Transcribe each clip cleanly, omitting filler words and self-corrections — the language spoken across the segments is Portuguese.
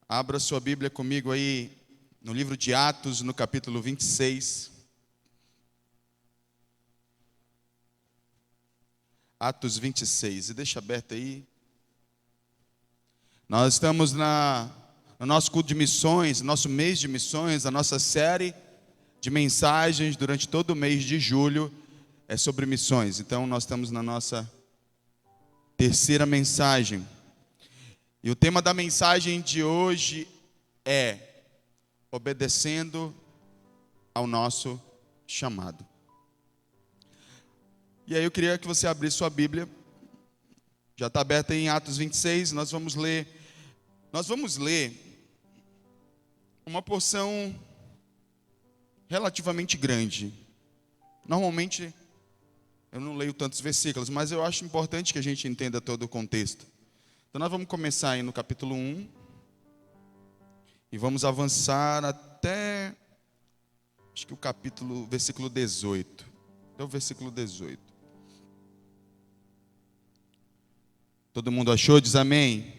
Abra sua Bíblia comigo aí no livro de Atos, no capítulo 26. Atos 26. E deixa aberto aí. Nós estamos no nosso culto de missões, nosso mês de missões, a nossa série de mensagens durante todo o mês de julho é sobre missões. Então nós estamos na nossa terceira mensagem. E o tema da mensagem de hoje é obedecendo ao nosso chamado. E aí eu queria que você abrisse sua Bíblia. Já está aberta em Atos 26, nós vamos ler uma porção relativamente grande. Normalmente eu não leio tantos versículos, mas eu acho importante que a gente entenda todo o contexto. Então nós vamos começar aí no capítulo 1 e vamos avançar até, acho que versículo 18. Até o versículo 18. Todo mundo achou? Diz amém.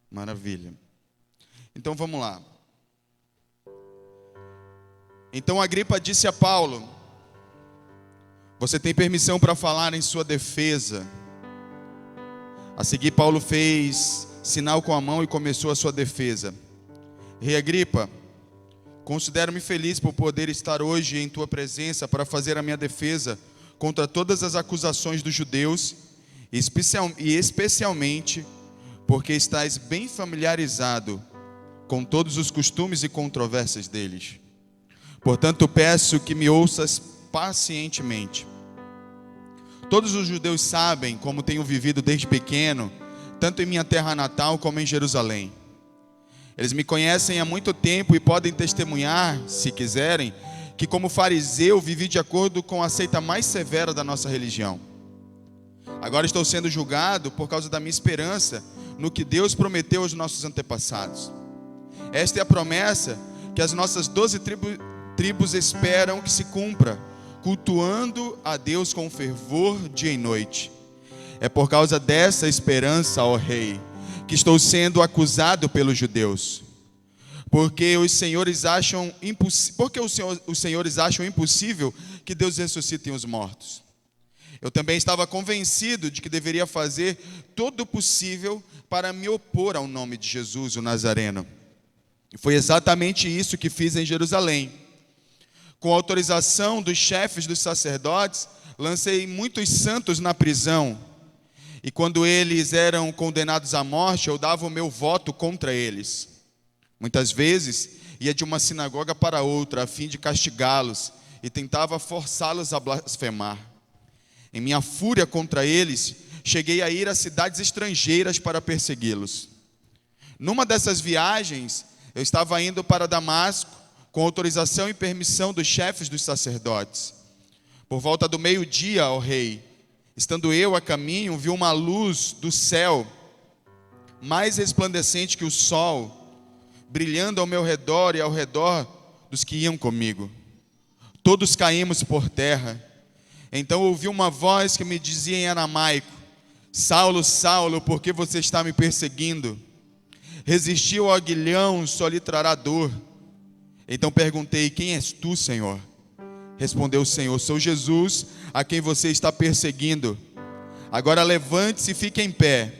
Maravilha. Então vamos lá. Então Agripa disse a Paulo: você tem permissão para falar em sua defesa. A seguir, Paulo fez sinal com a mão e começou a sua defesa. Rei Agripa, considero-me feliz por poder estar hoje em tua presença para fazer a minha defesa contra todas as acusações dos judeus, e especialmente porque estás bem familiarizado com todos os costumes e controvérsias deles. Portanto, peço que me ouças pacientemente. Todos os judeus sabem como tenho vivido desde pequeno, tanto em minha terra natal como em Jerusalém. Eles me conhecem há muito tempo e podem testemunhar, se quiserem, que como fariseu vivi de acordo com a seita mais severa da nossa religião. Agora estou sendo julgado por causa da minha esperança no que Deus prometeu aos nossos antepassados. Esta é a promessa que as nossas 12 tribos esperam que se cumpra, cultuando a Deus com fervor dia e noite. É por causa dessa esperança, ó Rei, que estou sendo acusado pelos judeus. Porque os senhores acham impossível que Deus ressuscite os mortos. Eu também estava convencido de que deveria fazer todo o possível para me opor ao nome de Jesus, o Nazareno. E foi exatamente isso que fiz em Jerusalém. Com autorização dos chefes dos sacerdotes, lancei muitos santos na prisão. E quando eles eram condenados à morte, eu dava o meu voto contra eles. Muitas vezes, ia de uma sinagoga para outra, a fim de castigá-los, e tentava forçá-los a blasfemar. Em minha fúria contra eles, cheguei a ir a cidades estrangeiras para persegui-los. Numa dessas viagens, eu estava indo para Damasco, com autorização e permissão dos chefes dos sacerdotes. Por volta do meio-dia, ó rei, estando eu a caminho, vi uma luz do céu, mais resplandecente que o sol, brilhando ao meu redor e ao redor dos que iam comigo. Todos caímos por terra. Então ouvi uma voz que me dizia em aramaico: Saulo, Saulo, por que você está me perseguindo? Resistir ao aguilhão só lhe trará dor. Então perguntei: quem és tu, Senhor? Respondeu o Senhor: sou Jesus, a quem você está perseguindo. Agora levante-se e fique em pé.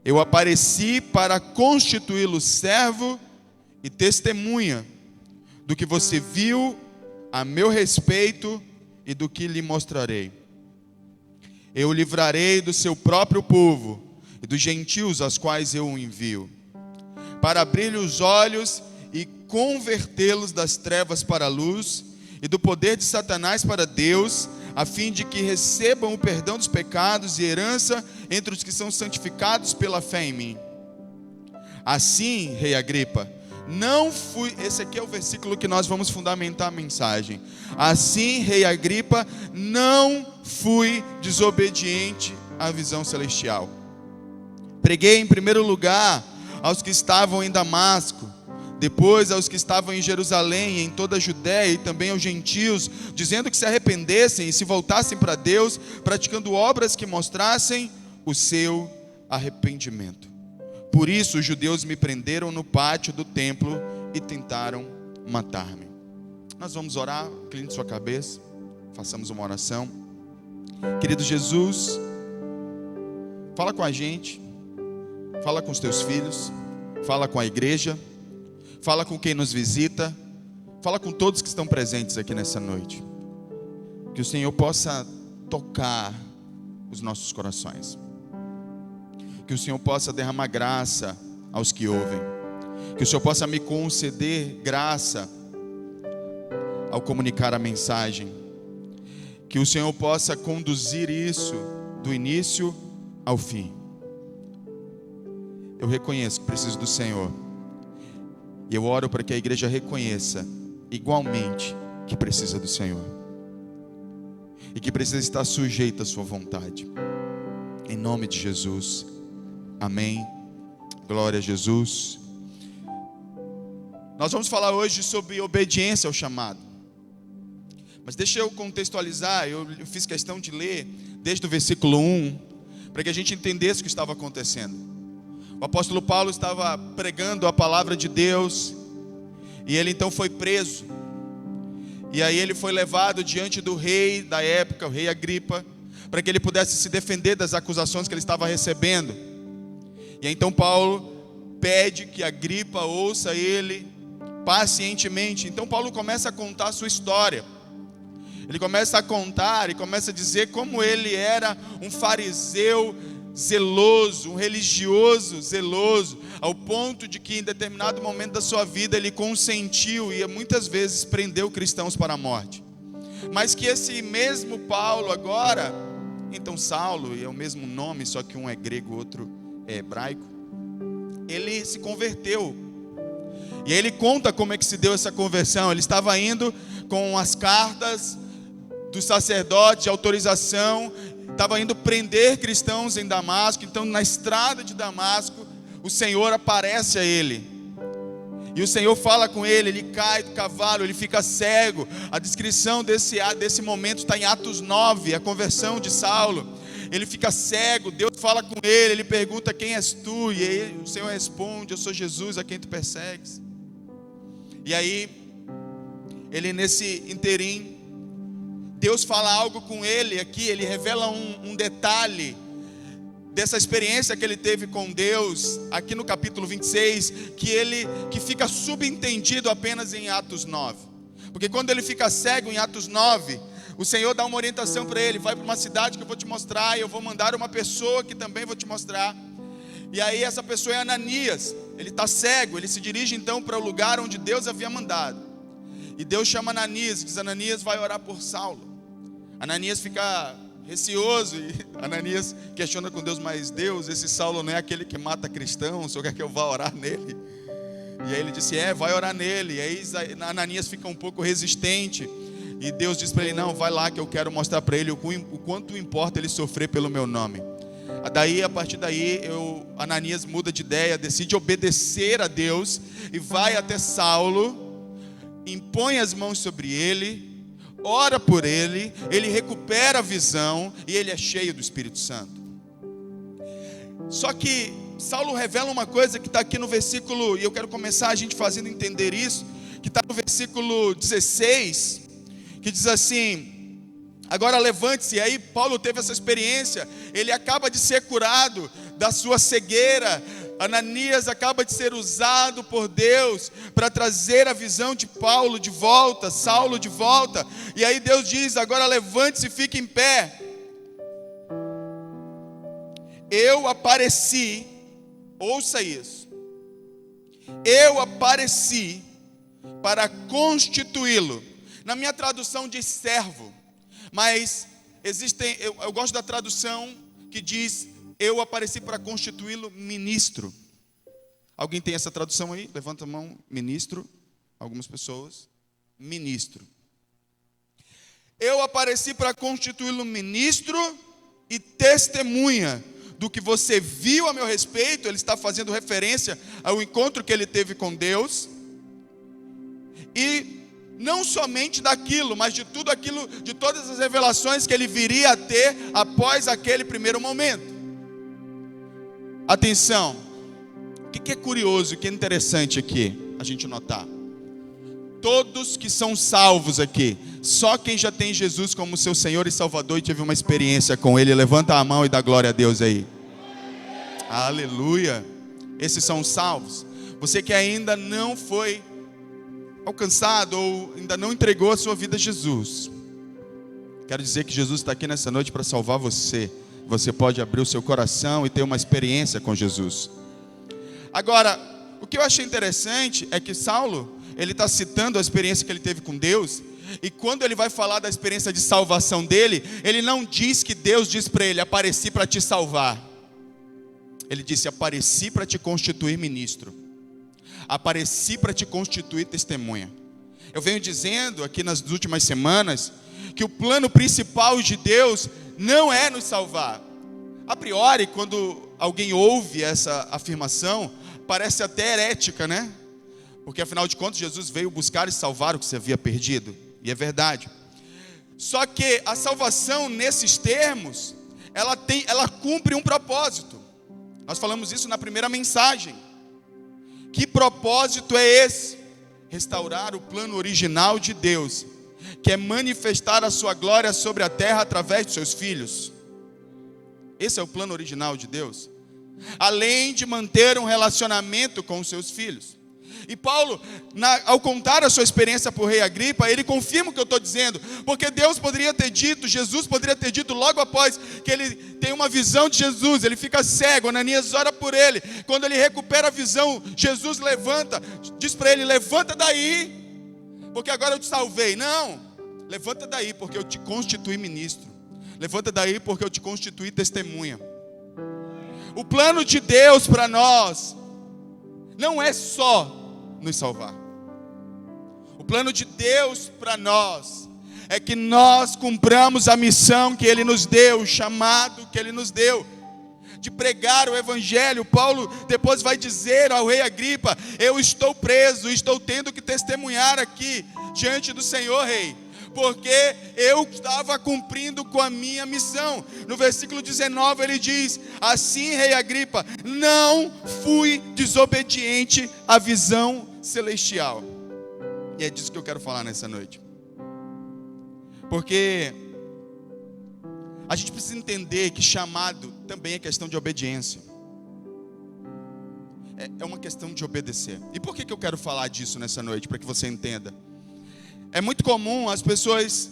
Eu apareci para constituí-lo servo e testemunha do que você viu a meu respeito e do que lhe mostrarei. Eu o livrarei do seu próprio povo e dos gentios aos quais eu o envio, para abrir-lhe os olhos e convertê-los das trevas para a luz e do poder de Satanás para Deus, a fim de que recebam o perdão dos pecados e herança entre os que são santificados pela fé em mim. Assim, Rei Agripa, esse aqui é o versículo que nós vamos fundamentar a mensagem. Assim, Rei Agripa, não fui desobediente à visão celestial. Preguei em primeiro lugar aos que estavam em Damasco, depois aos que estavam em Jerusalém, em toda a Judéia e também aos gentios, dizendo que se arrependessem e se voltassem para Deus, praticando obras que mostrassem o seu arrependimento. Por isso os judeus me prenderam no pátio do templo e tentaram matar-me. Nós vamos orar, incline sua cabeça, façamos uma oração. Querido Jesus, fala com a gente, fala com os teus filhos, fala com a igreja, fala com quem nos visita, fala com todos que estão presentes aqui nessa noite. Que o Senhor possa tocar os nossos corações. Que o Senhor possa derramar graça aos que ouvem. Que o Senhor possa me conceder graça ao comunicar a mensagem. Que o Senhor possa conduzir isso do início ao fim. Eu reconheço que preciso do Senhor. E eu oro para que a igreja reconheça igualmente que precisa do Senhor. E que precisa estar sujeita à sua vontade. Em nome de Jesus. Amém. Glória a Jesus. Nós vamos falar hoje sobre obediência ao chamado. Mas deixa eu contextualizar. Eu fiz questão de ler desde o versículo 1, para que a gente entendesse o que estava acontecendo. O apóstolo Paulo estava pregando a palavra de Deus, e ele então foi preso. E aí ele foi levado diante do rei da época, o rei Agripa, para que ele pudesse se defender das acusações que ele estava recebendo. E aí, então Paulo pede que Agripa ouça ele pacientemente. Então Paulo começa a contar a sua história. Ele começa a contar e começa a dizer como ele era um fariseu zeloso, um religioso zeloso, ao ponto de que em determinado momento da sua vida ele consentiu e muitas vezes prendeu cristãos para a morte. Mas que esse mesmo Paulo agora, então Saulo, é o mesmo nome, só que um é grego, outro é hebraico, ele se converteu. E aí ele conta como é que se deu essa conversão. Ele estava indo com as cartas do sacerdote de autorização, estava indo prender cristãos em Damasco. Então na estrada de Damasco o Senhor aparece a ele, e o Senhor fala com ele. Ele cai do cavalo, ele fica cego. A descrição desse momento está em Atos 9, a conversão de Saulo. Ele fica cego, Deus fala com ele, ele pergunta: quem és tu? E aí o Senhor responde: eu sou Jesus a quem tu persegues. E aí, ele nesse interim, Deus fala algo com ele aqui, ele revela um detalhe dessa experiência que ele teve com Deus, aqui no capítulo 26, que fica subentendido apenas em Atos 9. Porque quando ele fica cego em Atos 9, o Senhor dá uma orientação para ele: vai para uma cidade que eu vou te mostrar, e eu vou mandar uma pessoa que também vou te mostrar. E aí essa pessoa é Ananias. Ele está cego, ele se dirige então para o lugar onde Deus havia mandado. E Deus chama Ananias e diz: Ananias, vai orar por Saulo. Ananias fica receoso, e Ananias questiona com Deus: mas Deus, esse Saulo não é aquele que mata cristãos, o Senhor quer que eu vá orar nele? E aí ele disse: vai orar nele. E aí Ananias fica um pouco resistente, e Deus diz para ele: não, vai lá que eu quero mostrar para ele o quanto importa ele sofrer pelo meu nome. A partir daí, Ananias muda de ideia, decide obedecer a Deus, e vai até Saulo, impõe as mãos sobre ele, ora por ele, ele recupera a visão, e ele é cheio do Espírito Santo. Só que Saulo revela uma coisa que está aqui no versículo, e eu quero começar a gente fazendo entender isso, que está no versículo 16, que diz assim: agora levante-se. E aí Paulo teve essa experiência, ele acaba de ser curado da sua cegueira. Ananias acaba de ser usado por Deus para trazer a visão de Paulo de volta, Saulo de volta. E aí Deus diz: agora levante-se e fique em pé. Eu apareci, ouça isso, eu apareci para constituí-lo. Na minha tradução diz servo, mas eu gosto da tradução que diz: eu apareci para constituí-lo ministro. Alguém tem essa tradução aí? Levanta a mão. Ministro. Algumas pessoas. Ministro. Eu apareci para constituí-lo ministro e testemunha do que você viu a meu respeito. Ele está fazendo referência ao encontro que ele teve com Deus. E não somente daquilo, mas de tudo aquilo, de todas as revelações que ele viria a ter após aquele primeiro momento. Atenção, O que é curioso, o que é interessante aqui a gente notar? Todos que são salvos aqui, só quem já tem Jesus como seu Senhor e Salvador e teve uma experiência com Ele, levanta a mão e dá glória a Deus aí. Aleluia. Esses são os salvos. Você que ainda não foi alcançado ou ainda não entregou a sua vida a Jesus, quero dizer que Jesus está aqui nessa noite para salvar você. Você pode abrir o seu coração e ter uma experiência com Jesus. Agora, o que eu achei interessante é que Saulo, ele está citando a experiência que ele teve com Deus, e quando ele vai falar da experiência de salvação dele, ele não diz que Deus diz para ele: apareci para te salvar. Ele disse: apareci para te constituir ministro, apareci para te constituir testemunha. Eu venho dizendo aqui nas últimas semanas que o plano principal de Deus não é nos salvar. A priori, quando alguém ouve essa afirmação, parece até herética, né? Porque afinal de contas Jesus veio buscar e salvar o que se havia perdido. E é verdade. Só que a salvação nesses termos, ela cumpre um propósito. Nós falamos isso na primeira mensagem. Que propósito é esse? Restaurar o plano original de Deus, que é manifestar a sua glória sobre a terra através de seus filhos. Esse é o plano original de Deus. Além de manter um relacionamento com os seus filhos. E Paulo, ao contar a sua experiência para o rei Agripa, ele confirma o que eu estou dizendo, porque Deus poderia ter dito, Jesus poderia ter dito logo após que ele tem uma visão de Jesus, ele fica cego, Ananias ora por ele, quando ele recupera a visão, Jesus levanta, diz para ele: levanta daí, porque agora eu te salvei. Não, levanta daí porque eu te constituí ministro, levanta daí porque eu te constituí testemunha. O plano de Deus para nós não é só nos salvar. O plano de Deus para nós é que nós cumpramos a missão que Ele nos deu, o chamado que Ele nos deu, de pregar o Evangelho. Paulo depois vai dizer ao rei Agripa: eu estou preso, estou tendo que testemunhar aqui diante do Senhor, rei, porque eu estava cumprindo com a minha missão. No versículo 19 ele diz: assim, rei Agripa, não fui desobediente à visão celestial. E é disso que eu quero falar nessa noite. Porque a gente precisa entender que chamado também é questão de obediência. É uma questão de obedecer. E por que eu quero falar disso nessa noite? Para que você entenda. É muito comum as pessoas,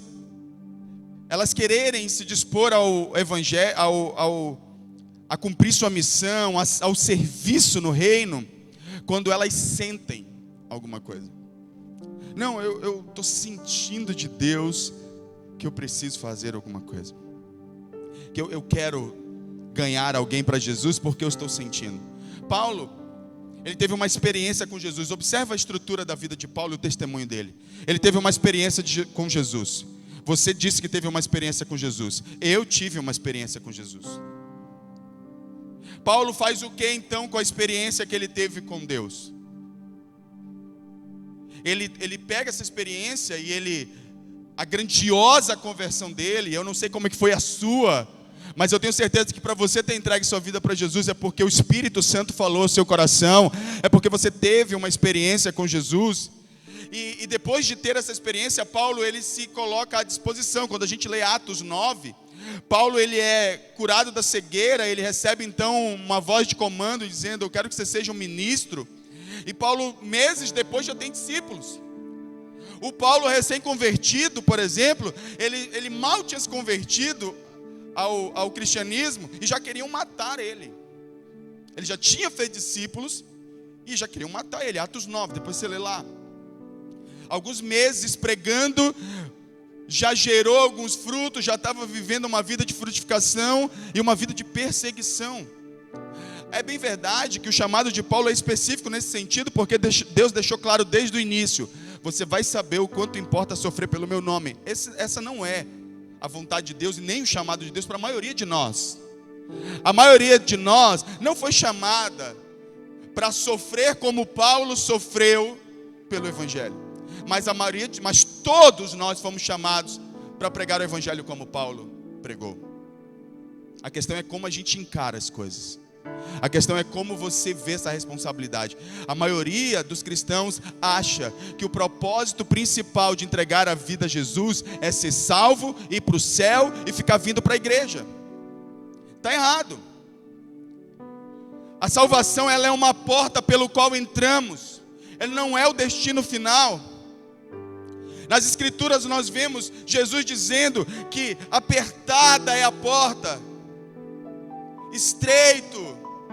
elas quererem se dispor ao evangelho, a cumprir sua missão, ao serviço no reino, quando elas sentem alguma coisa. Não, eu estou sentindo de Deus que eu preciso fazer alguma coisa, que eu quero ganhar alguém para Jesus porque eu estou sentindo. Paulo, ele teve uma experiência com Jesus. Observa a estrutura da vida de Paulo e o testemunho dele. Ele teve uma experiência com Jesus. Você disse que teve uma experiência com Jesus. Eu tive uma experiência com Jesus. Paulo faz o que então com a experiência que ele teve com Deus? Ele pega essa experiência e a grandiosa conversão dele, eu não sei como é que foi a sua, mas eu tenho certeza que para você ter entregue sua vida para Jesus é porque o Espírito Santo falou ao seu coração, é porque você teve uma experiência com Jesus. E depois de ter essa experiência, Paulo ele se coloca à disposição. Quando a gente lê Atos 9, Paulo ele é curado da cegueira, ele recebe então uma voz de comando dizendo: eu quero que você seja um ministro. E Paulo, meses depois, já tem discípulos. O Paulo recém-convertido, por exemplo, ele mal tinha se convertido ao cristianismo e já queriam matar ele. Ele já tinha feito discípulos e já queriam matar ele. Atos 9, depois você lê lá. Alguns meses pregando, já gerou alguns frutos, já estava vivendo uma vida de frutificação e uma vida de perseguição. É bem verdade que o chamado de Paulo é específico nesse sentido, porque Deus deixou claro desde o início: você vai saber o quanto importa sofrer pelo meu nome. Essa não é a vontade de Deus e nem o chamado de Deus para a maioria de nós. A maioria de nós não foi chamada para sofrer como Paulo sofreu pelo Evangelho. Mas todos nós fomos chamados para pregar o Evangelho como Paulo pregou. A questão é como a gente encara as coisas. A questão é como você vê essa responsabilidade. A maioria dos cristãos acha que o propósito principal de entregar a vida a Jesus é ser salvo, ir para o céu e ficar vindo para a igreja. Está errado. A salvação, ela é uma porta pelo qual entramos. Ela não é o destino final. Nas escrituras nós vemos Jesus dizendo que apertada é a porta,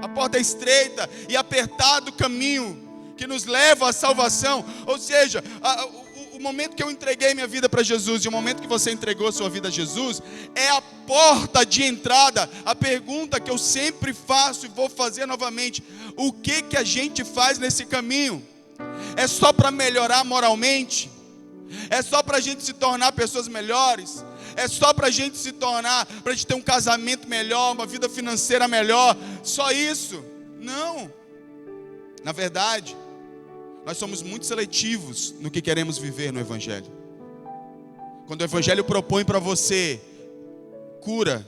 a porta é estreita e apertado o caminho que nos leva à salvação. Ou seja, o momento que eu entreguei minha vida para Jesus e o momento que você entregou sua vida a Jesus é a porta de entrada. A pergunta que eu sempre faço e vou fazer novamente: o que a gente faz nesse caminho? É só para melhorar moralmente? É só para a gente se tornar pessoas melhores? É só para a gente se tornar, para a gente ter um casamento melhor, uma vida financeira melhor? Só isso? Não. Na verdade, nós somos muito seletivos no que queremos viver no Evangelho. Quando o Evangelho propõe para você cura,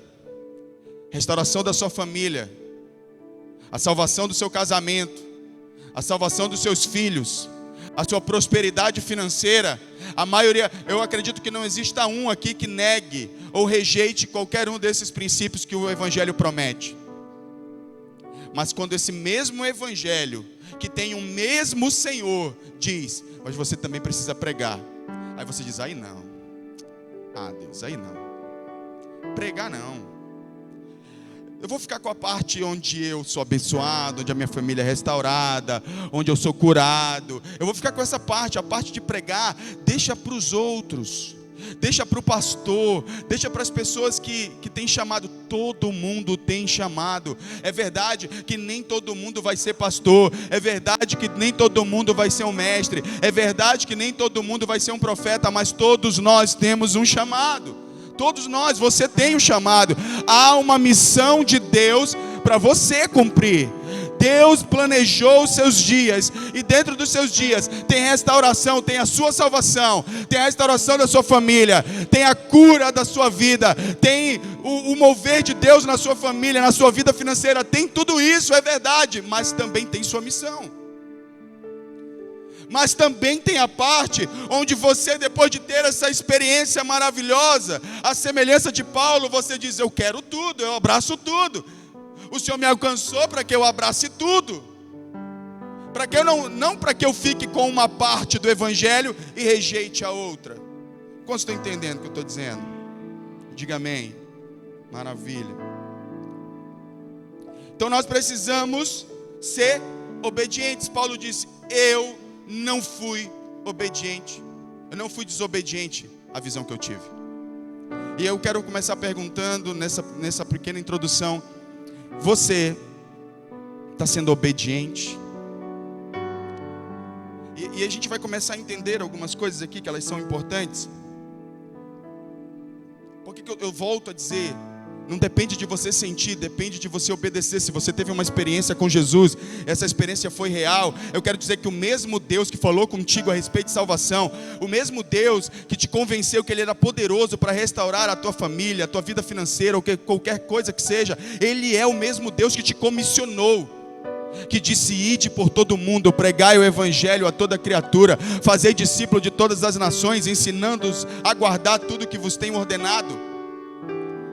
restauração da sua família, a salvação do seu casamento, a salvação dos seus filhos, a sua prosperidade financeira, a maioria, eu acredito que não exista um aqui que negue ou rejeite qualquer um desses princípios que o Evangelho promete. Mas quando esse mesmo Evangelho, que tem o mesmo Senhor, diz: mas você também precisa pregar, aí você diz: aí não, Deus, aí não, pregar não. Eu vou ficar com a parte onde eu sou abençoado, onde a minha família é restaurada, onde eu sou curado. Eu vou ficar com essa parte, a parte de pregar. Deixa para os outros, deixa para o pastor, deixa para as pessoas que têm chamado. Todo mundo tem chamado. É verdade que nem todo mundo vai ser pastor. É verdade que nem todo mundo vai ser um mestre. É verdade que nem todo mundo vai ser um profeta. Mas todos nós temos um chamado. Todos nós, você tem um chamado. Há uma missão de Deus para você cumprir. Deus planejou os seus dias, e dentro dos seus dias tem restauração, tem a sua salvação, tem a restauração da sua família, tem a cura da sua vida, tem o mover de Deus na sua família, na sua vida financeira. Tem tudo isso, é verdade, mas também tem sua missão. Mas também tem a parte onde você, depois de ter essa experiência maravilhosa, a semelhança de Paulo, você diz: eu quero tudo, eu abraço tudo. O Senhor me alcançou para que eu abrace tudo. Para que eu não para que eu fique com uma parte do Evangelho e rejeite a outra. Quantos estão entendendo o que eu estou dizendo? Diga amém. Maravilha. Então nós precisamos ser obedientes. Paulo disse: eu não fui obediente, eu não fui desobediente à visão que eu tive. E eu quero começar perguntando nessa pequena introdução: você está sendo obediente? E a gente vai começar a entender algumas coisas aqui que elas são importantes. Por que eu volto a dizer? Não depende de você sentir, depende de você obedecer. Se você teve uma experiência com Jesus, essa experiência foi real, eu quero dizer que o mesmo Deus que falou contigo a respeito de salvação, o mesmo Deus que te convenceu que Ele era poderoso para restaurar a tua família, a tua vida financeira, ou qualquer coisa que seja, Ele é o mesmo Deus que te comissionou, que disse: ide por todo o mundo, pregai o Evangelho a toda criatura, fazei discípulo de todas as nações, ensinando-os a guardar tudo que vos tenho ordenado.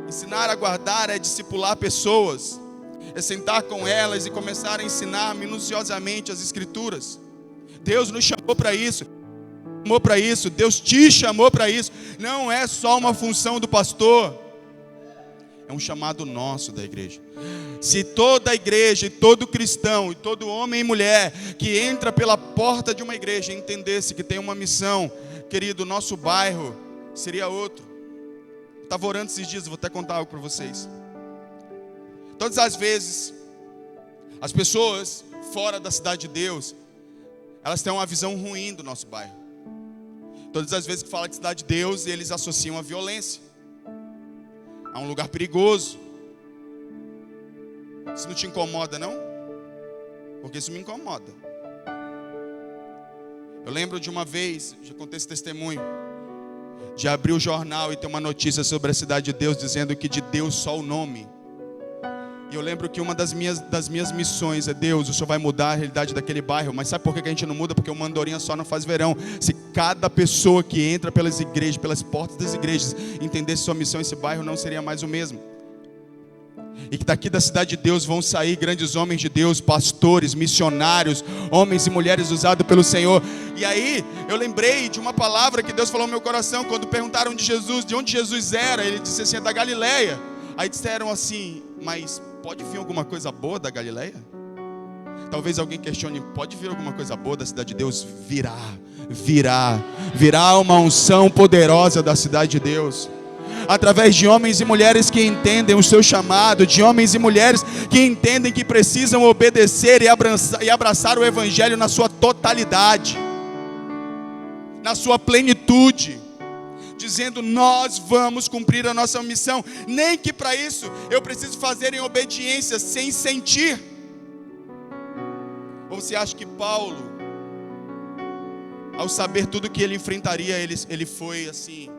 Ensinar a guardar é discipular pessoas, é sentar com elas e começar a ensinar minuciosamente as Escrituras. Deus nos chamou para isso. Deus te chamou para isso. Não é só uma função do pastor, é um chamado nosso da igreja. Se toda a igreja, e todo cristão, e todo homem e mulher que entra pela porta de uma igreja entendesse que tem uma missão, querido, nosso bairro seria outro. Estava orando esses dias, vou até contar algo para vocês. Todas as vezes, as pessoas fora da cidade de Deus, elas têm uma visão ruim do nosso bairro. Todas as vezes que fala de cidade de Deus, eles associam a violência, a um lugar perigoso. Isso não te incomoda, não? Porque isso me incomoda. Eu lembro de uma vez, já contei esse testemunho, de abrir o jornal e ter uma notícia sobre a cidade de Deus, dizendo que de Deus só o nome E eu lembro que uma das minhas missões é: Deus, o Senhor vai mudar a realidade daquele bairro. Mas sabe por que a gente não muda? Porque uma andorinha só não faz verão. Se cada pessoa que entra pelas igrejas, pelas portas das igrejas, entendesse sua missão, esse bairro não seria mais o mesmo. E que daqui da cidade de Deus vão sair grandes homens de Deus, pastores, missionários, homens e mulheres usados pelo Senhor. E aí eu lembrei de uma palavra que Deus falou no meu coração quando perguntaram de Jesus, de onde Jesus era. Ele disse assim: é da Galileia. Aí disseram assim: mas pode vir alguma coisa boa da Galileia? Talvez alguém questione: pode vir alguma coisa boa da cidade de Deus? Virá uma unção poderosa da cidade de Deus, através de homens e mulheres que entendem o seu chamado, de homens e mulheres que entendem que precisam obedecer e abraçar o Evangelho na sua totalidade, na sua plenitude, dizendo: nós vamos cumprir a nossa missão, nem que para isso eu preciso fazer em obediência, sem sentir. Ou você acha que Paulo, ao saber tudo que ele enfrentaria, ele foi assim,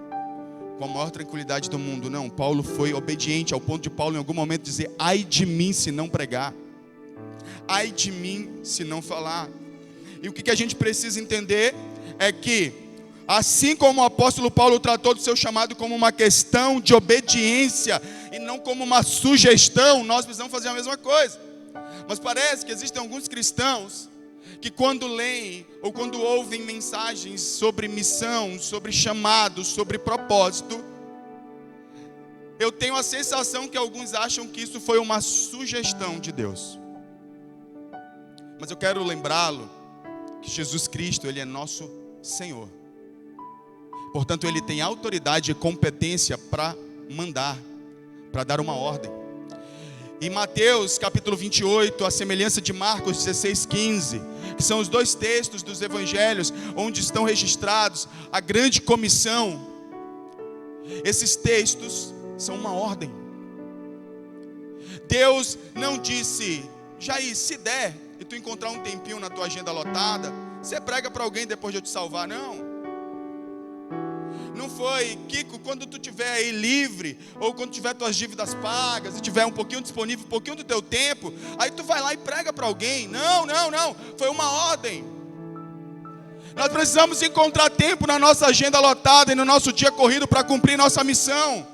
com a maior tranquilidade do mundo? Não, Paulo foi obediente ao ponto de Paulo em algum momento dizer: ai de mim se não pregar, ai de mim se não falar. E o que a gente precisa entender é que, assim como o apóstolo Paulo tratou do seu chamado como uma questão de obediência e não como uma sugestão, nós precisamos fazer a mesma coisa. Mas parece que existem alguns cristãos que, quando leem ou quando ouvem mensagens sobre missão, sobre chamado, sobre propósito, eu tenho a sensação que alguns acham que isso foi uma sugestão de Deus. Mas eu quero lembrá-lo que Jesus Cristo, Ele é nosso Senhor. Portanto, Ele tem autoridade e competência para mandar, para dar uma ordem. Em Mateus capítulo 28, a semelhança de Marcos 16:15, que são os dois textos dos evangelhos onde estão registrados a grande comissão, esses textos são uma ordem. Deus não disse: Jair, se der e tu encontrar um tempinho na tua agenda lotada, você prega para alguém depois de eu te salvar. Não foi: Kiko, quando tu estiver aí livre, ou quando tiver tuas dívidas pagas, e tiver um pouquinho disponível, um pouquinho do teu tempo, aí tu vai lá e prega para alguém. Não, foi uma ordem. Nós precisamos encontrar tempo na nossa agenda lotada e no nosso dia corrido para cumprir nossa missão.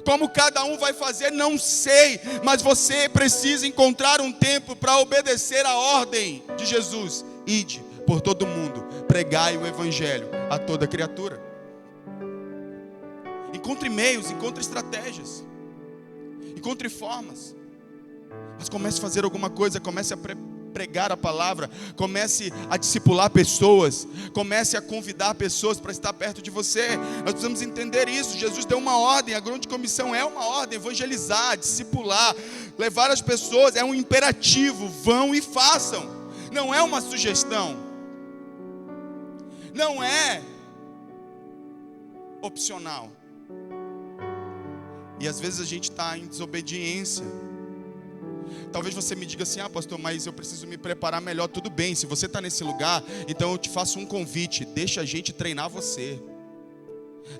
Como cada um vai fazer, não sei, mas você precisa encontrar um tempo para obedecer a ordem de Jesus: ide por todo mundo, pregai o Evangelho a toda criatura. Encontre meios, encontre estratégias, encontre formas, mas comece a fazer alguma coisa, comece a pregar a palavra, comece a discipular pessoas, comece a convidar pessoas para estar perto de você. Nós precisamos entender isso. Jesus deu uma ordem, a grande comissão é uma ordem: evangelizar, discipular, levar as pessoas, é um imperativo: vão e façam, não é uma sugestão, não é opcional. E às vezes a gente está em desobediência. Talvez você me diga assim: pastor, mas eu preciso me preparar melhor. Tudo bem, se você está nesse lugar, então eu te faço um convite: deixa a gente treinar você,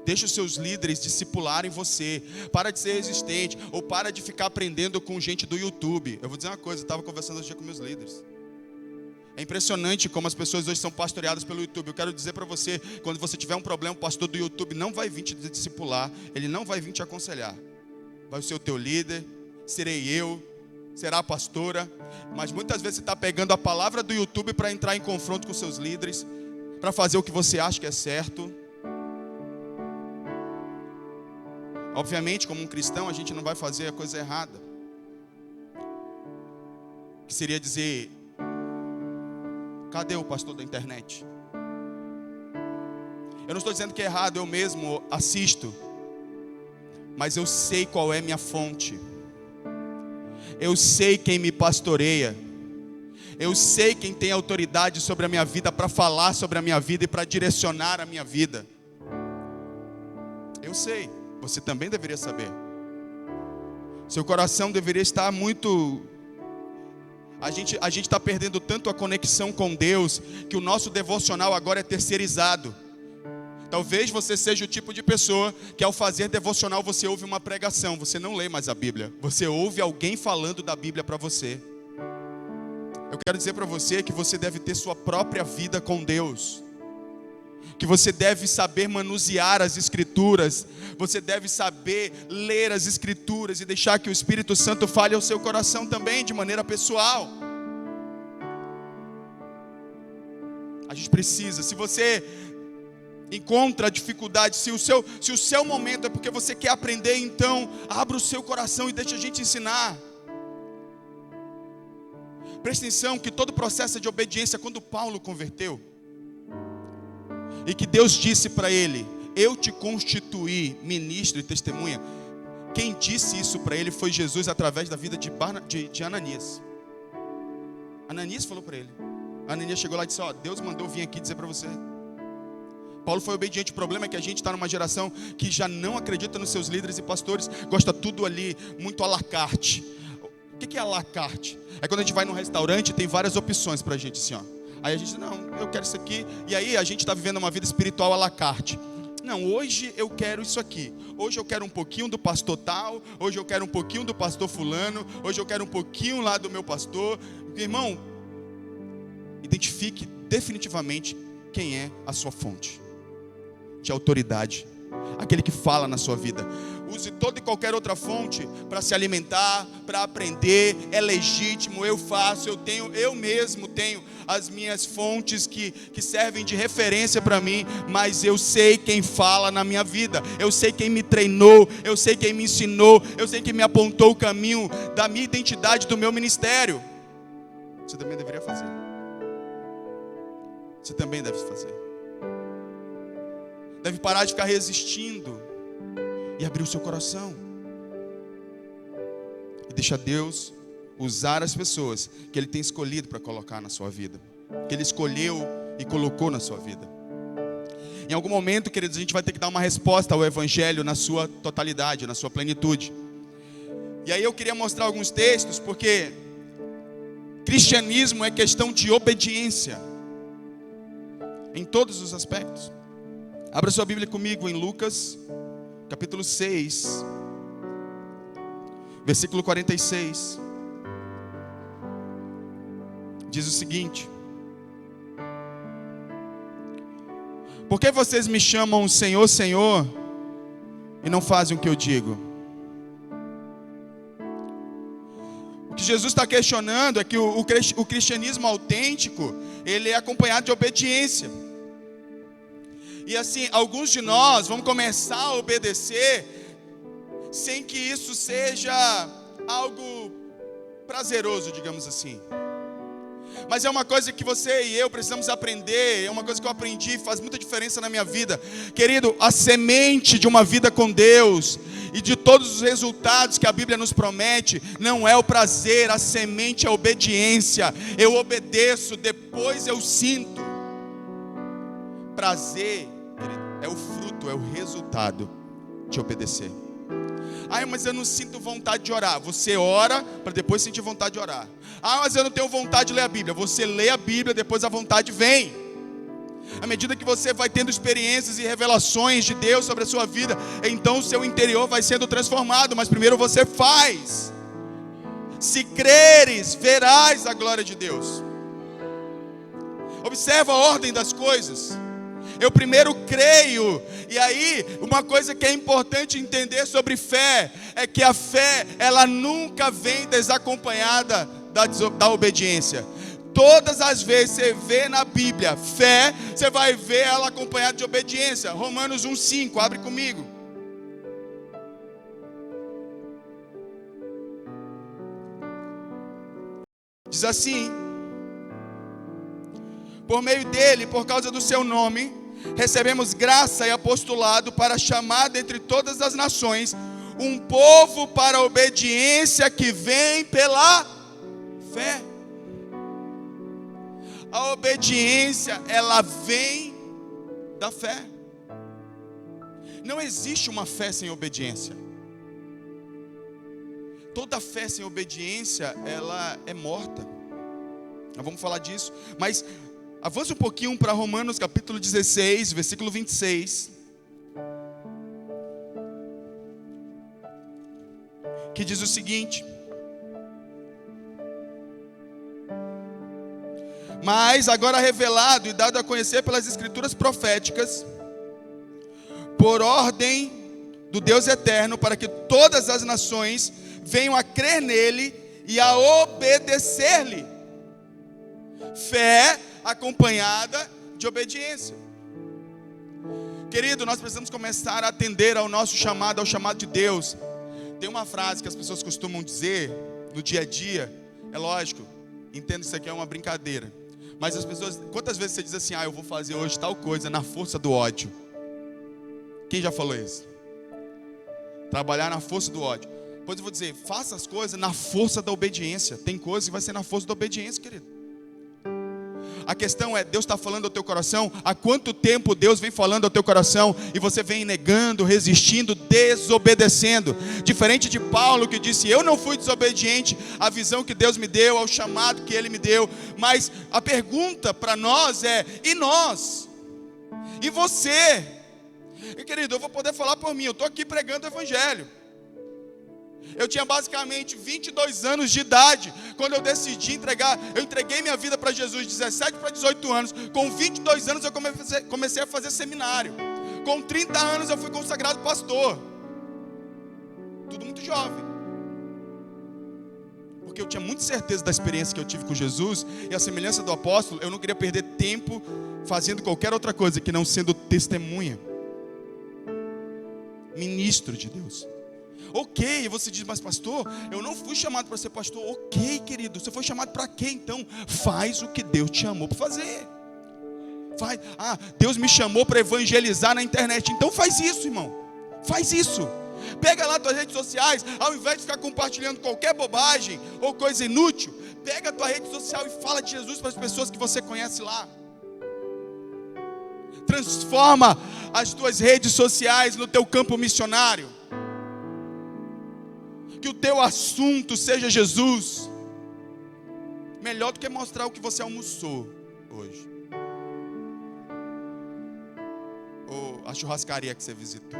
deixa os seus líderes discipularem você. Para de ser resistente, ou para de ficar aprendendo com gente do YouTube. Eu vou dizer uma coisa: eu estava conversando hoje com meus líderes. É impressionante como as pessoas hoje são pastoreadas pelo YouTube. Eu quero dizer para você: quando você tiver um problema, o pastor do YouTube não vai vir te discipular, ele não vai vir te aconselhar. Vai ser o teu líder, serei eu, será a pastora. Mas muitas vezes você está pegando a palavra do YouTube para entrar em confronto com seus líderes, para fazer o que você acha que é certo. Obviamente, como um cristão, a gente não vai fazer a coisa errada, que seria dizer: cadê o pastor da internet? Eu não estou dizendo que é errado, eu mesmo assisto, mas eu sei qual é minha fonte, eu sei quem me pastoreia, eu sei quem tem autoridade sobre a minha vida para falar sobre a minha vida e para direcionar a minha vida. Eu sei, você também deveria saber. Seu coração deveria estar muito... A gente está perdendo tanto a conexão com Deus, que o nosso devocional agora é terceirizado. Talvez você seja o tipo de pessoa que ao fazer devocional você ouve uma pregação, você não lê mais a Bíblia, você ouve alguém falando da Bíblia para você. Eu quero dizer para você que você deve ter sua própria vida com Deus, que você deve saber manusear as Escrituras, você deve saber ler as Escrituras e deixar que o Espírito Santo fale ao seu coração também, de maneira pessoal. A gente precisa, se você encontra dificuldade, se o seu momento é porque você quer aprender, então abra o seu coração e deixa a gente ensinar. Presta atenção que todo processo de obediência, quando Paulo converteu, e que Deus disse para ele: eu te constituí ministro e testemunha. Quem disse isso para ele foi Jesus através da vida de Ananias. Ananias falou para ele. Ananias chegou lá e disse: ó, Deus mandou vir aqui dizer para você. Paulo foi obediente. O problema é que a gente está numa geração que já não acredita nos seus líderes e pastores, gosta tudo ali, muito à la carte. O que é à la carte? É quando a gente vai num restaurante e tem várias opções para a gente assim, ó. Aí a gente diz: não, eu quero isso aqui. E aí a gente está vivendo uma vida espiritual à la carte. Não, hoje eu quero isso aqui. Hoje eu quero um pouquinho do pastor tal. Hoje eu quero um pouquinho do pastor fulano. Hoje eu quero um pouquinho lá do meu pastor. Irmão, identifique definitivamente quem é a sua fonte de autoridade, aquele que fala na sua vida. Use toda e qualquer outra fonte para se alimentar, para aprender. É legítimo, eu faço, eu mesmo tenho as minhas fontes que servem de referência para mim, mas eu sei quem fala na minha vida, eu sei quem me treinou, eu sei quem me ensinou, eu sei quem me apontou o caminho da minha identidade, do meu ministério. Você também deveria fazer. Você também deve fazer. Deve parar de ficar resistindo e abrir o seu coração. E deixa Deus usar as pessoas que Ele tem escolhido para colocar na sua vida, que Ele escolheu e colocou na sua vida. Em algum momento, queridos, a gente vai ter que dar uma resposta ao Evangelho na sua totalidade, na sua plenitude. E aí eu queria mostrar alguns textos, porque cristianismo é questão de obediência em todos os aspectos. Abra sua Bíblia comigo em Lucas, capítulo 6, versículo 46. Diz o seguinte: por que vocês me chamam Senhor, Senhor, e não fazem o que eu digo? O que Jesus está questionando é que o cristianismo autêntico, ele é acompanhado de obediência. E assim, alguns de nós vamos começar a obedecer sem que isso seja algo prazeroso, digamos assim. Mas é uma coisa que você e eu precisamos aprender, é uma coisa que eu aprendi, faz muita diferença na minha vida. Querido, a semente de uma vida com Deus e de todos os resultados que a Bíblia nos promete, não é o prazer, a semente é a obediência. Eu obedeço, depois eu sinto. Prazer, querido, é o fruto, é o resultado de obedecer. Ah, mas eu não sinto vontade de orar. Você ora para depois sentir vontade de orar. Ah, mas eu não tenho vontade de ler a Bíblia. Você lê a Bíblia, depois a vontade vem. À medida que você vai tendo experiências e revelações de Deus sobre a sua vida, então o seu interior vai sendo transformado. Mas primeiro você faz. Se creres, verás a glória de Deus. Observa a ordem das coisas. Eu primeiro creio. E aí, uma coisa que é importante entender sobre fé é que a fé, ela nunca vem desacompanhada da obediência. Todas as vezes você vê na Bíblia fé, você vai ver ela acompanhada de obediência. Romanos 1:5, abre comigo. Diz assim: por meio dele, por causa do seu nome, recebemos graça e apostolado para chamar dentre todas as nações um povo para a obediência que vem pela fé. A obediência, ela vem da fé. Não existe uma fé sem obediência. Toda fé sem obediência, ela é morta. Nós vamos falar disso. Mas Avança um pouquinho para Romanos capítulo 16, versículo 26. Que diz o seguinte: mas agora revelado e dado a conhecer pelas escrituras proféticas, por ordem do Deus eterno, para que todas as nações venham a crer nele e a obedecer-lhe. Fé acompanhada de obediência. Querido, nós precisamos começar a atender ao nosso chamado, ao chamado de Deus. Tem uma frase que as pessoas costumam dizer no dia a dia, é lógico, entendo isso aqui é uma brincadeira, mas as pessoas, quantas vezes você diz assim: eu vou fazer hoje tal coisa na força do ódio? Quem já falou isso? Trabalhar na força do ódio. Pois eu vou dizer, faça as coisas na força da obediência. Tem coisa que vai ser na força da obediência, querido. A questão é, Deus está falando ao teu coração. Há quanto tempo Deus vem falando ao teu coração e você vem negando, resistindo, desobedecendo? Diferente de Paulo, que disse: eu não fui desobediente à visão que Deus me deu, ao chamado que Ele me deu. Mas a pergunta para nós é: e nós? E você? E querido, eu vou poder falar por mim, eu estou aqui pregando o Evangelho. Eu tinha basicamente 22 anos de idade quando eu decidi eu entreguei minha vida para Jesus, 17 para 18 anos. Com 22 anos eu comecei a fazer seminário. Com 30 anos eu fui consagrado pastor. Tudo muito jovem. Porque eu tinha muita certeza da experiência que eu tive com Jesus. E a semelhança do apóstolo, eu não queria perder tempo fazendo qualquer outra coisa que não sendo testemunha, ministro de Deus. Ok, você diz: mas pastor, eu não fui chamado para ser pastor. Ok, querido, você foi chamado para quê então? Faz o que Deus te chamou para fazer. Deus me chamou para evangelizar na internet. Então faz isso, irmão. Faz isso. Pega lá tuas redes sociais, ao invés de ficar compartilhando qualquer bobagem ou coisa inútil, pega a tua rede social e fala de Jesus para as pessoas que você conhece lá. Transforma as tuas redes sociais no teu campo missionário. Que o teu assunto seja Jesus. Melhor do que mostrar o que você almoçou hoje, ou a churrascaria que você visitou.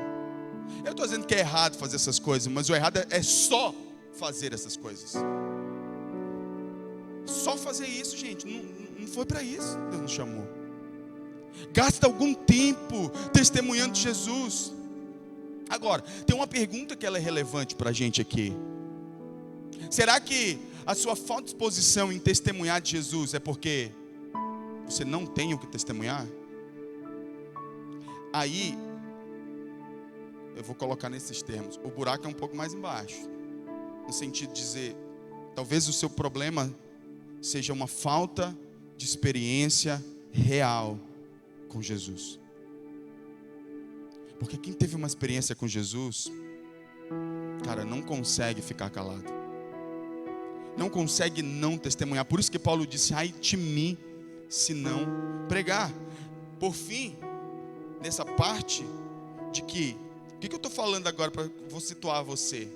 Eu estou dizendo que é errado fazer essas coisas, mas o errado é só fazer essas coisas. Só fazer isso, gente. Não foi para isso que Deus nos chamou. Gasta algum tempo testemunhando de Jesus. Agora, tem uma pergunta que ela é relevante para a gente aqui. Será que a sua falta de disposição em testemunhar de Jesus é porque você não tem o que testemunhar? Aí, eu vou colocar nesses termos, o buraco é um pouco mais embaixo. No sentido de dizer, talvez o seu problema seja uma falta de experiência real com Jesus. Porque quem teve uma experiência com Jesus, cara, não consegue ficar calado. Não consegue não testemunhar. Por isso que Paulo disse: ai de mim, se não pregar. Por fim, nessa parte de que, o que eu estou falando agora, vou situar você.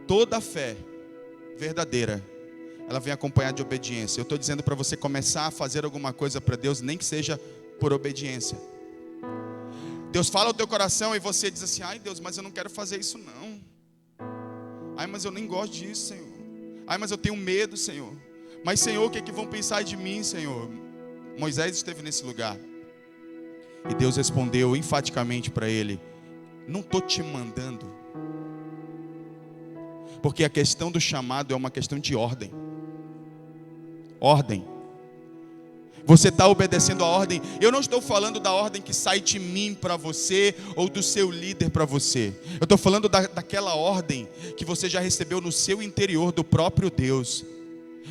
Toda fé verdadeira, ela vem acompanhada de obediência. Eu estou dizendo para você começar a fazer alguma coisa para Deus, nem que seja por obediência. Deus fala ao teu coração e você diz assim: ai Deus, mas eu não quero fazer isso não. Ai, mas eu nem gosto disso, Senhor. Ai, mas eu tenho medo, Senhor. Mas Senhor, o que é que vão pensar de mim, Senhor? Moisés esteve nesse lugar e Deus respondeu enfaticamente para ele: não estou te mandando. Porque a questão do chamado é uma questão de ordem. Ordem. Você está obedecendo a ordem. Eu não estou falando da ordem que sai de mim para você, ou do seu líder para você. Eu estou falando daquela ordem que você já recebeu no seu interior do próprio Deus.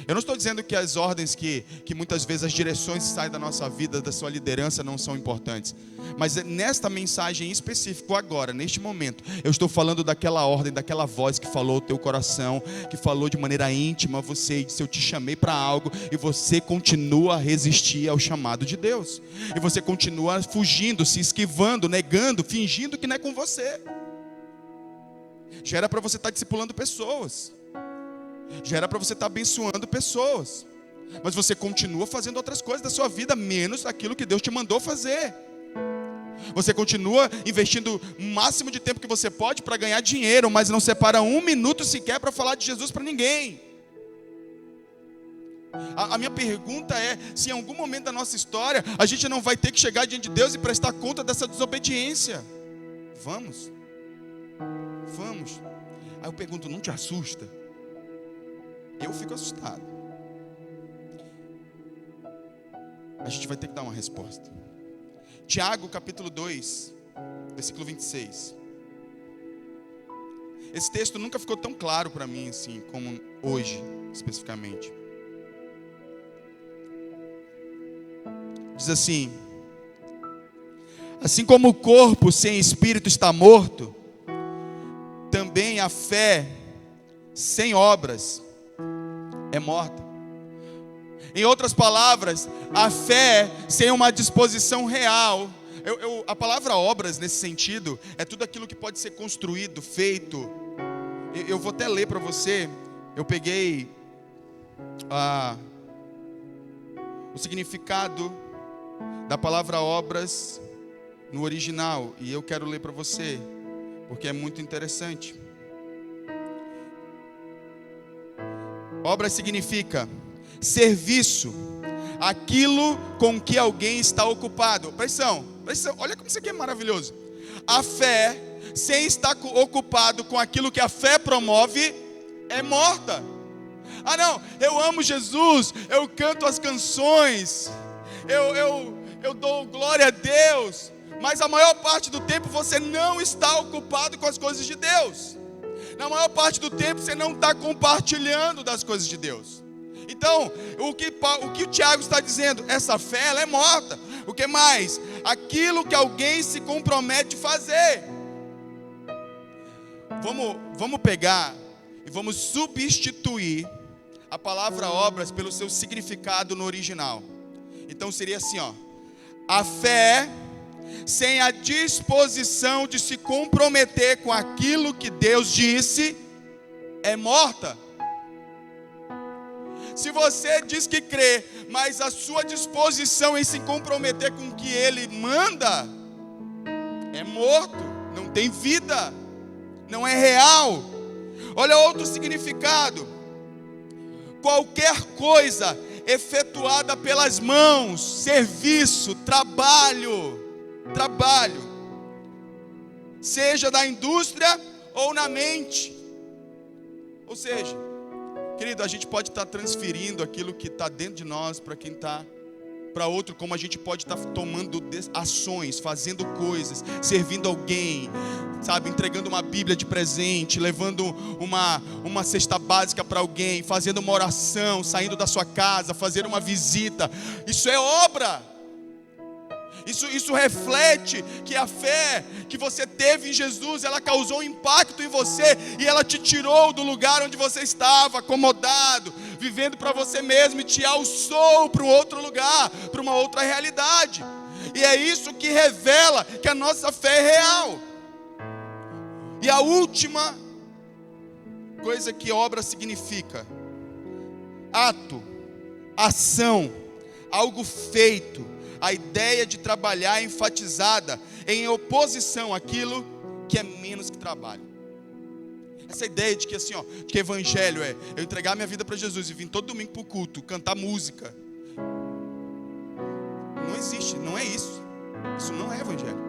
Eu não estou dizendo que as ordens que muitas vezes as direções que saem da nossa vida, da sua liderança, não são importantes. Mas nesta mensagem em específico agora, neste momento, eu estou falando daquela ordem, daquela voz que falou ao teu coração, que falou de maneira íntima a você e disse: eu te chamei para algo, e você continua a resistir ao chamado de Deus. E você continua fugindo, se esquivando, negando, fingindo que não é com você. Já era para você estar discipulando pessoas. Já era para você estar abençoando pessoas. Mas você continua fazendo outras coisas da sua vida, menos aquilo que Deus te mandou fazer. Você continua investindo o máximo de tempo que você pode para ganhar dinheiro, mas não separa um minuto sequer para falar de Jesus para ninguém. A minha pergunta é, se em algum momento da nossa história a gente não vai ter que chegar diante de Deus e prestar conta dessa desobediência. Vamos. Aí eu pergunto, não te assusta? Eu fico assustado. A gente vai ter que dar uma resposta. Tiago capítulo 2, versículo 26. Esse texto nunca ficou tão claro para mim assim, como hoje, especificamente. Diz assim: assim como o corpo sem espírito está morto, também a fé sem obras é morta. Em outras palavras, a fé sem uma disposição real. A palavra obras nesse sentido é tudo aquilo que pode ser construído, feito. Eu vou até ler para você. Eu peguei o significado da palavra obras no original, e eu quero ler para você, porque é muito interessante. Obra significa serviço, aquilo com que alguém está ocupado. Presta atenção, olha como isso aqui é maravilhoso. A fé, sem estar ocupado com aquilo que a fé promove, é morta. Ah não, eu amo Jesus, eu canto as canções, eu dou glória a Deus, mas a maior parte do tempo você não está ocupado com as coisas de Deus. Na maior parte do tempo você não está compartilhando das coisas de Deus. Então, o que o Tiago está dizendo? Essa fé, ela é morta. O que mais? Aquilo que alguém se compromete a fazer. Vamos pegar e vamos substituir a palavra obras pelo seu significado no original. Então seria assim, ó: a fé sem a disposição de se comprometer com aquilo que Deus disse é morta. Se você diz que crê, mas a sua disposição em se comprometer com o que Ele manda é morto, não tem vida, não é real. Olha outro significado: qualquer coisa efetuada pelas mãos, serviço, trabalho, seja da indústria ou na mente. Ou seja, querido, a gente pode estar transferindo aquilo que está dentro de nós para quem está para outro, como a gente pode estar tomando ações, fazendo coisas, servindo alguém, sabe, entregando uma Bíblia de presente, levando uma cesta básica para alguém, fazendo uma oração, saindo da sua casa, fazendo uma visita. Isso é obra. Isso reflete que a fé que você teve em Jesus, ela causou um impacto em você, e ela te tirou do lugar onde você estava, acomodado, vivendo para você mesmo, e te alçou para um outro lugar, para uma outra realidade. E é isso que revela que a nossa fé é real. E a última coisa que obra significa: ato, ação, algo feito. A ideia de trabalhar é enfatizada em oposição àquilo que é menos que trabalho. Essa ideia de que assim, ó, de que evangelho é eu entregar minha vida para Jesus e vir todo domingo para o culto, cantar música. Não existe, não é isso. Isso não é evangelho.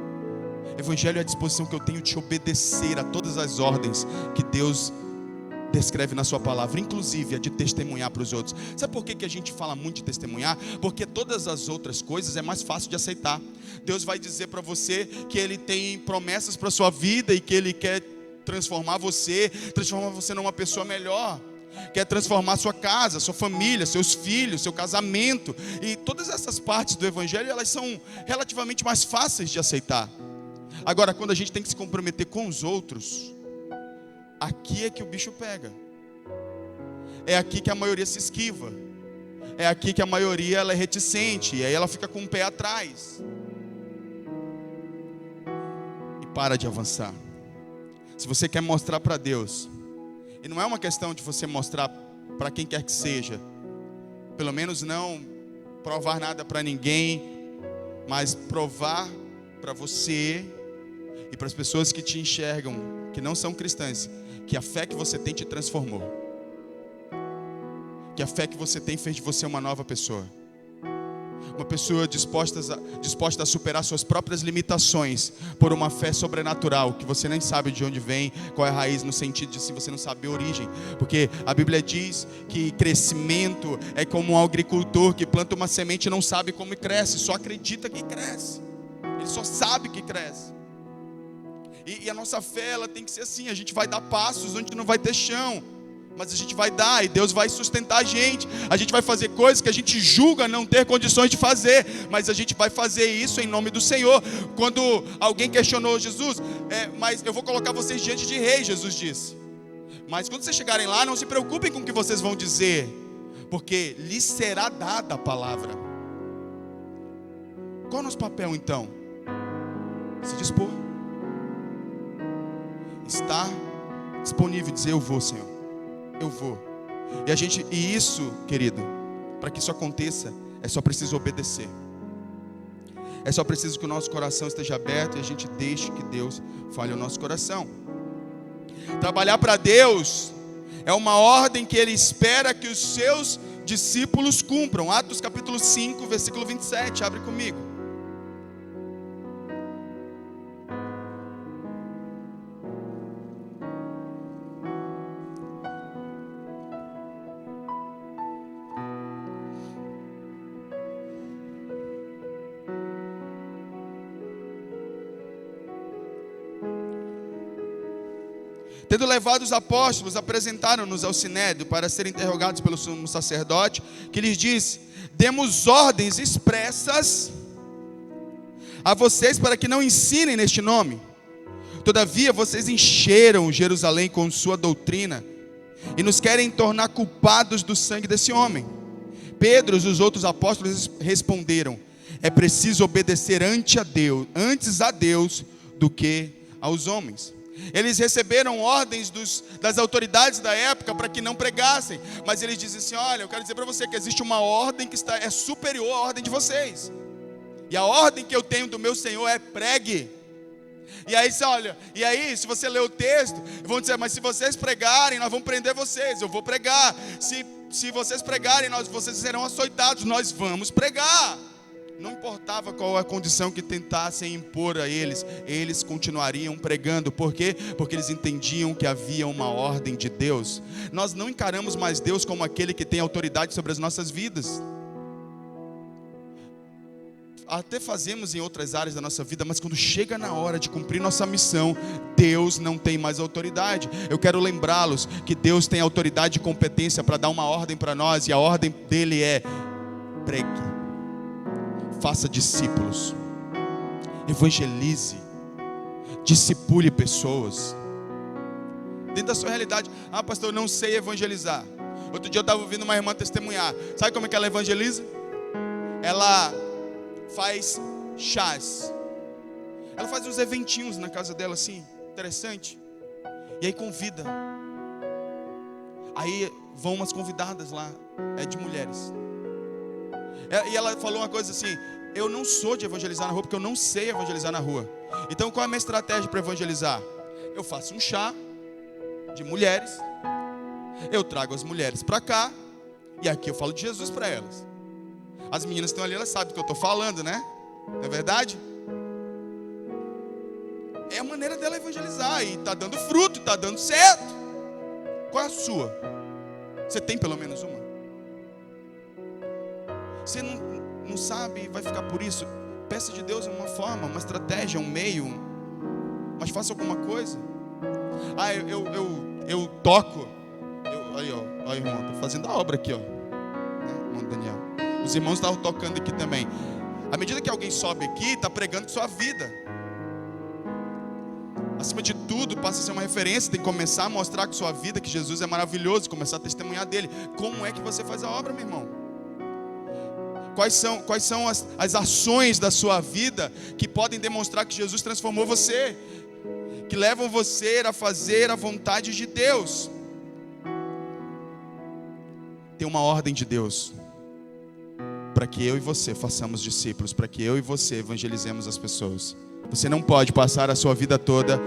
Evangelho é a disposição que eu tenho de obedecer a todas as ordens que Deus descreve na sua palavra, inclusive a de testemunhar para os outros. Sabe por que a gente fala muito de testemunhar? Porque todas as outras coisas é mais fácil de aceitar. Deus vai dizer para você que Ele tem promessas para a sua vida e que Ele quer transformar você numa pessoa melhor, quer transformar sua casa, sua família, seus filhos, seu casamento. E todas essas partes do evangelho, elas são relativamente mais fáceis de aceitar. Agora, quando a gente tem que se comprometer com os outros, aqui é que o bicho pega. É aqui que a maioria se esquiva. É aqui que a maioria ela é reticente. E aí ela fica com o pé atrás e para de avançar. Se você quer mostrar para Deus, e não é uma questão de você mostrar para quem quer que seja, pelo menos não provar nada para ninguém, mas provar para você e para as pessoas que te enxergam, que não são cristãs, que a fé que você tem te transformou, que a fé que você tem fez de você uma nova pessoa, uma pessoa disposta a superar suas próprias limitações por uma fé sobrenatural, que você nem sabe de onde vem, qual é a raiz, no sentido de, se você não sabe a origem, porque a Bíblia diz que crescimento é como um agricultor que planta uma semente e não sabe como cresce, só acredita que cresce, ele só sabe que cresce. E a nossa fé, ela tem que ser assim, a gente vai dar passos onde não vai ter chão, mas a gente vai dar, e Deus vai sustentar a gente vai fazer coisas que a gente julga não ter condições de fazer, mas a gente vai fazer isso em nome do Senhor. Quando alguém questionou Jesus, mas eu vou colocar vocês diante de reis, Jesus disse, mas quando vocês chegarem lá, não se preocupem com o que vocês vão dizer, porque lhes será dada a palavra. Qual é o nosso papel então? Se dispor, estar disponível e dizer: eu vou, Senhor, eu vou. E isso, querido, para que isso aconteça, é só preciso obedecer. É só preciso que o nosso coração esteja aberto e a gente deixe que Deus fale o nosso coração. Trabalhar para Deus é uma ordem que Ele espera que os seus discípulos cumpram. Atos capítulo 5, versículo 27, abre comigo. Tendo levado os apóstolos, apresentaram-nos ao sinédrio para serem interrogados pelo sumo sacerdote, que lhes disse: demos ordens expressas a vocês para que não ensinem neste nome. Todavia vocês encheram Jerusalém com sua doutrina e nos querem tornar culpados do sangue desse homem. Pedro e os outros apóstolos responderam: é preciso obedecer antes a Deus do que aos homens. Eles receberam ordens das autoridades da época para que não pregassem, mas eles dizem assim: olha, eu quero dizer para você que existe uma ordem que é superior à ordem de vocês, e a ordem que eu tenho do meu Senhor é: pregue. E aí, olha, se você ler o texto, vão dizer: mas se vocês pregarem, nós vamos prender vocês. Eu vou pregar. Se vocês pregarem, vocês serão açoitados. Nós vamos pregar. Não importava qual a condição que tentassem impor a eles, eles continuariam pregando. Por quê? Porque eles entendiam que havia uma ordem de Deus. Nós não encaramos mais Deus como aquele que tem autoridade sobre as nossas vidas. Até fazemos em outras áreas da nossa vida, mas quando chega na hora de cumprir nossa missão, Deus não tem mais autoridade. Eu quero lembrá-los que Deus tem autoridade e competência para dar uma ordem para nós, e a ordem dele é: pregue, faça discípulos, evangelize, discipule pessoas dentro da sua realidade. Ah, pastor, eu não sei evangelizar. Outro dia eu estava ouvindo uma irmã testemunhar. Sabe como é que ela evangeliza? Ela faz chás, ela faz uns eventinhos na casa dela assim, interessante, e aí convida, aí vão umas convidadas lá, de mulheres, e ela falou uma coisa assim: eu não sou de evangelizar na rua, porque eu não sei evangelizar na rua. Então qual é a minha estratégia para evangelizar? Eu faço um chá de mulheres, eu trago as mulheres para cá, e aqui eu falo de Jesus para elas. As meninas que estão ali, elas sabem do que eu estou falando, né? Não é verdade? É a maneira dela evangelizar, e está dando fruto, está dando certo. Qual é a sua? Você tem pelo menos uma? Você não sabe e vai ficar por isso? Peça de Deus uma forma, uma estratégia, um meio, mas faça alguma coisa. Ah, eu toco. Aí, ó, irmão, estou fazendo a obra aqui, ó. Irmão Daniel. Os irmãos estavam tocando aqui também. À medida que alguém sobe aqui, está pregando sua vida. Acima de tudo, passa a ser uma referência. Tem que começar a mostrar que sua vida, que Jesus é maravilhoso, começar a testemunhar dele. Como é que você faz a obra, meu irmão? Quais são as ações da sua vida que podem demonstrar que Jesus transformou você, que levam você a fazer a vontade de Deus? Tem uma ordem de Deus. para que eu e você façamos discípulos, para que eu e você evangelizemos as pessoas. Você não pode passar a sua vida toda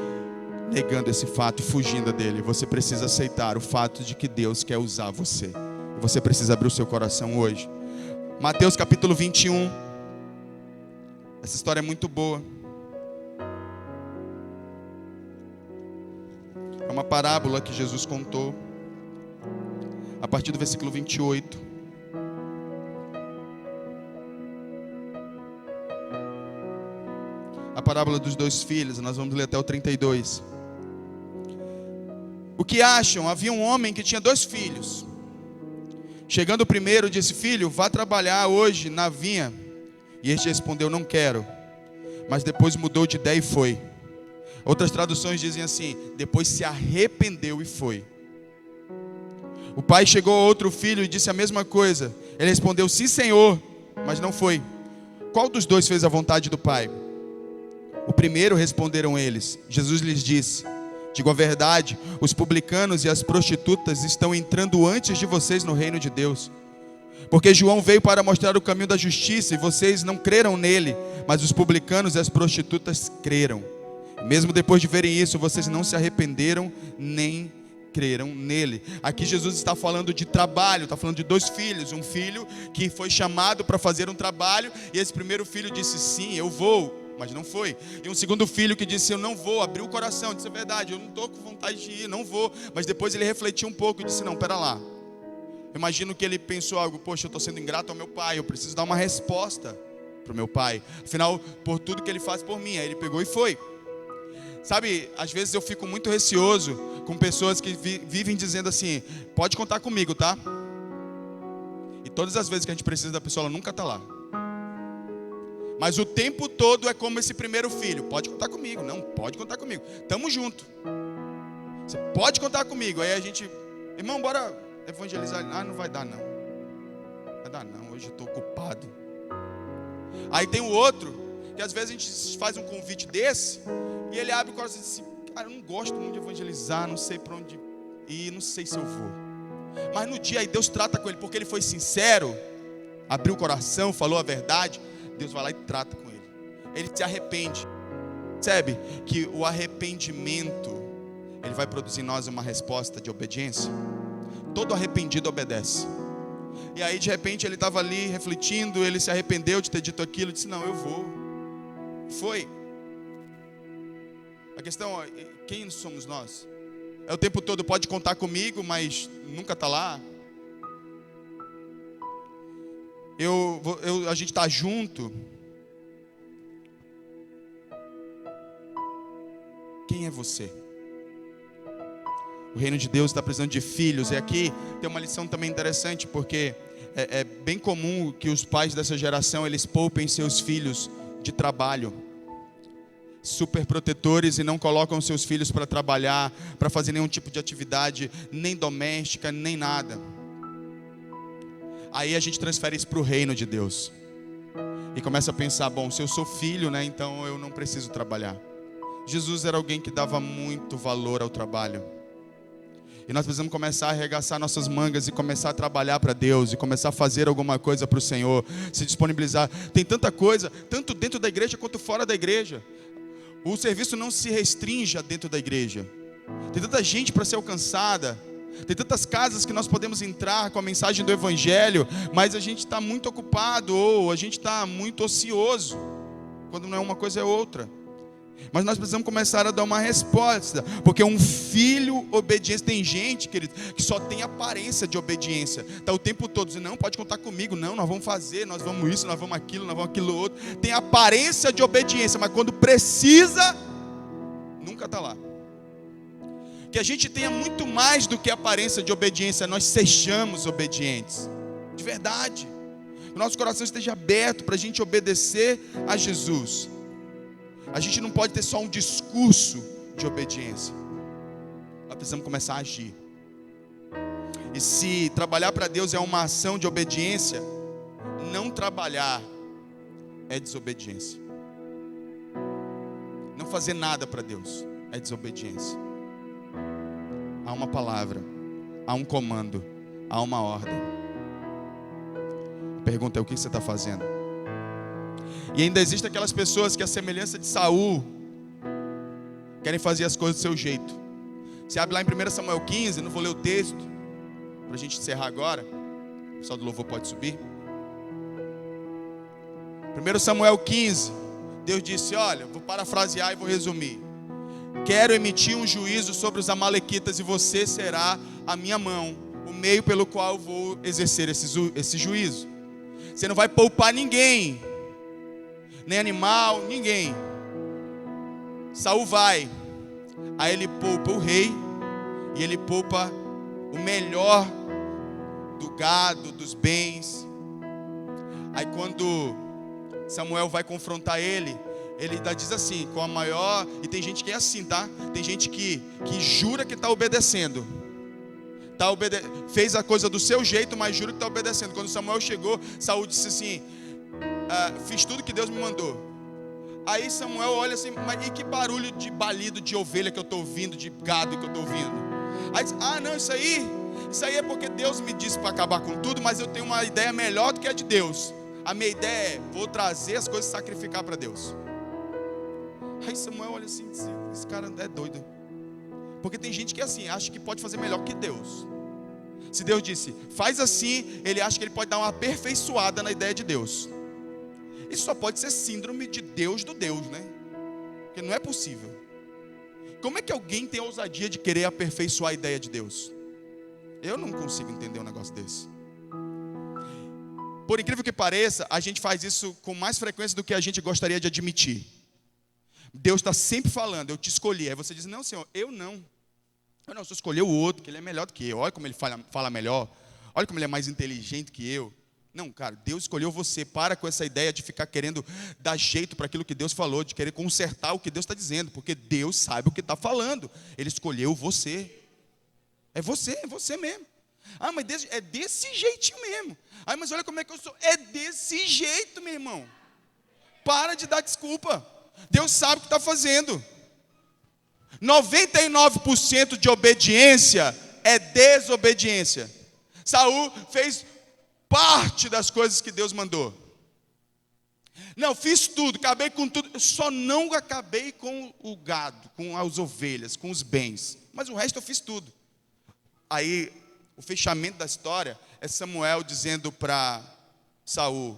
negando esse fato, fugindo dele. Você precisa aceitar o fato de que Deus quer usar você. E você precisa abrir o seu coração hoje. Mateus capítulo 21. Essa história é muito boa. É uma parábola que Jesus contou. A partir do versículo 28. A parábola dos 2 filhos. Nós vamos ler até o 32. O que acham? Havia um homem que tinha 2 filhos. Chegando o primeiro, disse: filho, vá trabalhar hoje na vinha. E este respondeu: não quero. Mas depois mudou de ideia e foi. Outras traduções dizem assim: depois se arrependeu e foi. O pai chegou a outro filho e disse a mesma coisa. Ele respondeu: sim, senhor, mas não foi. Qual dos 2 fez a vontade do pai? O primeiro, responderam eles. Jesus lhes disse: digo a verdade, os publicanos e as prostitutas estão entrando antes de vocês no reino de Deus. Porque João veio para mostrar o caminho da justiça e vocês não creram nele, mas os publicanos e as prostitutas creram. Mesmo depois de verem isso, vocês não se arrependeram nem creram nele. Aqui Jesus está falando de trabalho, está falando de 2 filhos. Um filho que foi chamado para fazer um trabalho, e esse primeiro filho disse: sim, eu vou, mas não foi. E um segundo filho que disse: eu não vou, abriu o coração, disse: é verdade, eu não estou com vontade de ir, não vou. Mas depois ele refletiu um pouco e disse: não, pera lá. Eu imagino que ele pensou algo: poxa, eu estou sendo ingrato ao meu pai, eu preciso dar uma resposta para o meu pai, afinal, por tudo que ele faz por mim. Aí ele pegou e foi. Sabe, às vezes eu fico muito receoso com pessoas que vivem dizendo assim: pode contar comigo, tá? E todas as vezes que a gente precisa da pessoa, ela nunca está lá. Mas o tempo todo é como esse primeiro filho: pode contar comigo. Não, pode contar comigo, tamo junto. Você pode contar comigo. Aí a gente: irmão, bora evangelizar. Ah, não vai dar não. Vai dar não, hoje eu estou ocupado. Aí tem o outro, que às vezes a gente faz um convite desse, e ele abre o coração e diz assim: cara, eu não gosto muito de evangelizar, não sei para onde ir, não sei se eu vou. Mas no dia aí Deus trata com ele, porque ele foi sincero, abriu o coração, falou a verdade. Deus vai lá e trata com ele. Ele se arrepende. Percebe que o arrependimento, ele vai produzir em nós uma resposta de obediência. Todo arrependido obedece. E aí de repente ele estava ali refletindo, ele se arrependeu de ter dito aquilo, disse: não, eu vou. Foi. A questão é: quem somos nós? É o tempo todo pode contar comigo, mas nunca está lá. A gente está junto. Quem é você? O reino de Deus está precisando de filhos. E aqui tem uma lição também interessante, porque é bem comum que os pais dessa geração, eles poupem seus filhos de trabalho, super protetores, e não colocam seus filhos para trabalhar, para fazer nenhum tipo de atividade, nem doméstica, nem nada. Aí a gente transfere isso para o reino de Deus e começa a pensar: bom, se eu sou filho, né, então eu não preciso trabalhar. Jesus era alguém que dava muito valor ao trabalho. E nós precisamos começar a arregaçar nossas mangas e começar a trabalhar para Deus, e começar a fazer alguma coisa para o Senhor, se disponibilizar. Tem tanta coisa, tanto dentro da igreja quanto fora da igreja. O serviço não se restringe dentro da igreja. Tem tanta gente para ser alcançada. Tem tantas casas que nós podemos entrar com a mensagem do Evangelho, mas a gente está muito ocupado, ou a gente está muito ocioso, quando não é uma coisa é outra. Mas nós precisamos começar a dar uma resposta, porque um filho obediente. Tem gente, querido, que só tem aparência de obediência, está o tempo todo dizendo: não, pode contar comigo, não, nós vamos fazer, nós vamos isso, nós vamos aquilo outro. Tem aparência de obediência, mas quando precisa, nunca está lá. Que a gente tenha muito mais do que aparência de obediência, nós sejamos obedientes, de verdade. O nosso coração esteja aberto para a gente obedecer a Jesus. A gente não pode ter só um discurso de obediência. Nós precisamos começar a agir. E se trabalhar para Deus é uma ação de obediência, não trabalhar é desobediência. Não fazer nada para Deus é desobediência. Há uma palavra, há um comando, há uma ordem. A pergunta é: o que você está fazendo? E ainda existem aquelas pessoas que, a semelhança de Saul, querem fazer as coisas do seu jeito. Você abre lá em 1 Samuel 15, não vou ler o texto, para a gente encerrar agora. O pessoal do louvor pode subir. 1 Samuel 15, Deus disse: olha, vou parafrasear e vou resumir. Quero emitir um juízo sobre os amalequitas, e você será a minha mão, o meio pelo qual eu vou exercer esse juízo. Você não vai poupar ninguém, nem animal, ninguém. Saul vai, aí ele poupa o rei, e ele poupa o melhor do gado, dos bens. Aí quando Samuel vai confrontar ele ainda diz assim, com a maior... E tem gente que é assim, tá? Tem gente que jura que está obedecendo. Fez a coisa do seu jeito, mas jura que está obedecendo. Quando Samuel chegou, Saul disse assim: fiz tudo que Deus me mandou. Aí Samuel olha assim: mas e que barulho de balido de ovelha que eu estou ouvindo, de gado que eu estou ouvindo? Aí diz: não, isso aí é porque Deus me disse para acabar com tudo, mas eu tenho uma ideia melhor do que a de Deus. A minha ideia é: vou trazer as coisas e sacrificar para Deus. Aí Samuel olha assim e diz: esse cara é doido. Porque tem gente que é assim, acha que pode fazer melhor que Deus. Se Deus disse, faz assim, ele acha que ele pode dar uma aperfeiçoada na ideia de Deus. Isso só pode ser síndrome de Deus do Deus, né? Porque não é possível. Como é que alguém tem a ousadia de querer aperfeiçoar a ideia de Deus? Eu não consigo entender um negócio desse. Por incrível que pareça, a gente faz isso com mais frequência do que a gente gostaria de admitir. Deus está sempre falando: eu te escolhi. Aí você diz: não, Senhor, eu não. Eu não, só escolhi o outro, que ele é melhor do que eu. Olha como ele fala melhor. Olha como ele é mais inteligente que eu. Não, cara, Deus escolheu você. Para com essa ideia de ficar querendo dar jeito para aquilo que Deus falou, de querer consertar o que Deus está dizendo, porque Deus sabe o que está falando. Ele escolheu você. É você mesmo. Mas é desse jeitinho mesmo. Mas olha como é que eu sou. É desse jeito, meu irmão. Para de dar desculpa. Deus sabe o que está fazendo. 99% de obediência é desobediência. Saul fez parte das coisas que Deus mandou. Não, fiz tudo, acabei com tudo. Só não acabei com o gado, com as ovelhas, com os bens. Mas o resto eu fiz tudo. Aí, o fechamento da história é Samuel dizendo para Saul,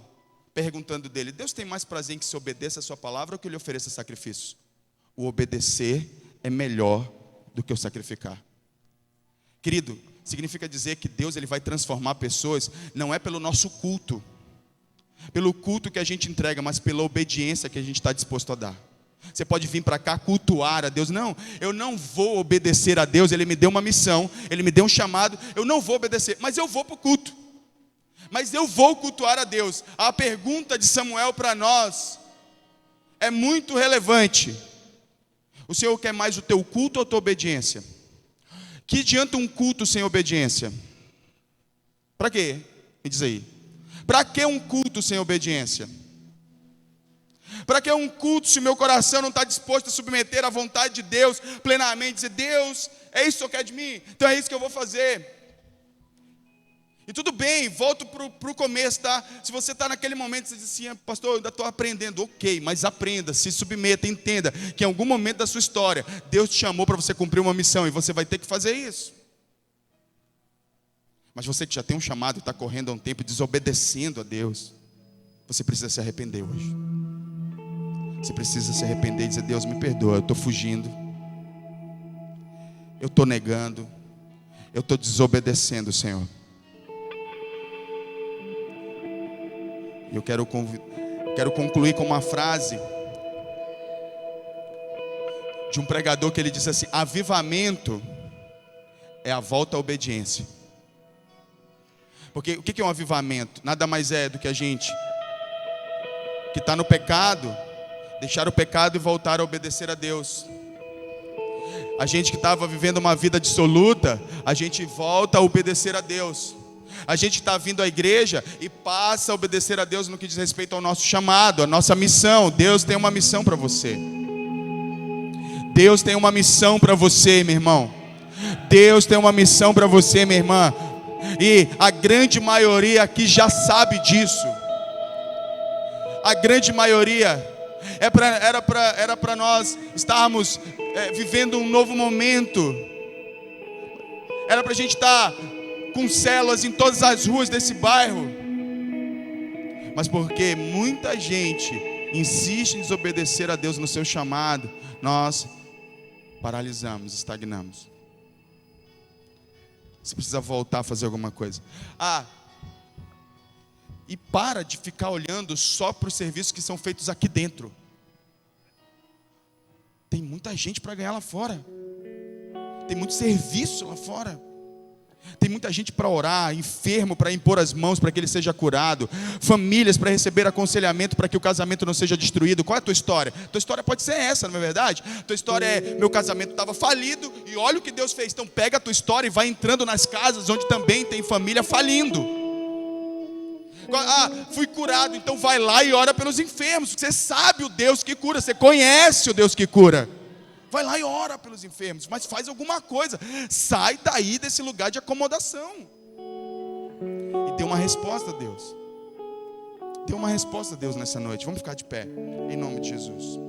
perguntando dele: Deus tem mais prazer em que se obedeça a sua palavra ou que lhe ofereça sacrifício? O obedecer é melhor do que o sacrificar. Querido, significa dizer que Deus ele vai transformar pessoas, não é pelo nosso culto, pelo culto que a gente entrega, mas pela obediência que a gente está disposto a dar. Você pode vir para cá cultuar a Deus. Não, eu não vou obedecer a Deus. Ele me deu uma missão, Ele me deu um chamado. Eu não vou obedecer, mas eu vou para o culto. Mas eu vou cultuar a Deus. A pergunta de Samuel para nós é muito relevante. O Senhor quer mais o teu culto ou a tua obediência? Que adianta um culto sem obediência? Para quê? Me diz aí. Para que um culto sem obediência? Para que um culto se meu coração não está disposto a submeter à vontade de Deus plenamente? Dizer: Deus, é isso que o Senhor quer de mim? Então é isso que eu vou fazer. E tudo bem, volto para o começo, tá? Se você está naquele momento, você diz assim: pastor, eu ainda estou aprendendo. Ok, mas aprenda, se submeta, entenda que em algum momento da sua história, Deus te chamou para você cumprir uma missão, e você vai ter que fazer isso. Mas você que já tem um chamado e está correndo há um tempo, desobedecendo a Deus, você precisa se arrepender hoje. Você precisa se arrepender e dizer: Deus, me perdoa, eu estou fugindo, eu estou negando, eu estou desobedecendo, Senhor. Eu quero concluir com uma frase de um pregador que ele disse assim: avivamento é a volta à obediência. Porque o que é um avivamento? Nada mais é do que a gente que está no pecado, deixar o pecado e voltar a obedecer a Deus. A gente que estava vivendo uma vida dissoluta, a gente volta a obedecer a Deus. A gente está vindo à igreja e passa a obedecer a Deus no que diz respeito ao nosso chamado, a nossa missão. Deus tem uma missão para você. Deus tem uma missão para você, meu irmão. Deus tem uma missão para você, minha irmã. E a grande maioria aqui já sabe disso. A grande maioria era para nós estarmos vivendo um novo momento. Era para a gente estar com células em todas as ruas desse bairro. Mas porque muita gente insiste em desobedecer a Deus no seu chamado, nós paralisamos, estagnamos. Você precisa voltar a fazer alguma coisa. E para de ficar olhando só para os serviços que são feitos aqui dentro. Tem muita gente para ganhar lá fora. Tem muito serviço lá fora. Tem muita gente para orar, enfermo para impor as mãos para que ele seja curado, famílias para receber aconselhamento para que o casamento não seja destruído. Qual é a tua história? Tua história pode ser essa, não é verdade? Tua história é: meu casamento estava falido e olha o que Deus fez. Então pega a tua história e vai entrando nas casas onde também tem família falindo. Fui curado, então vai lá e ora pelos enfermos. Você sabe o Deus que cura, você conhece o Deus que cura. Vai lá e ora pelos enfermos, mas faz alguma coisa. Sai daí desse lugar de acomodação. E dê uma resposta a Deus. Dê uma resposta a Deus nessa noite. Vamos ficar de pé, em nome de Jesus.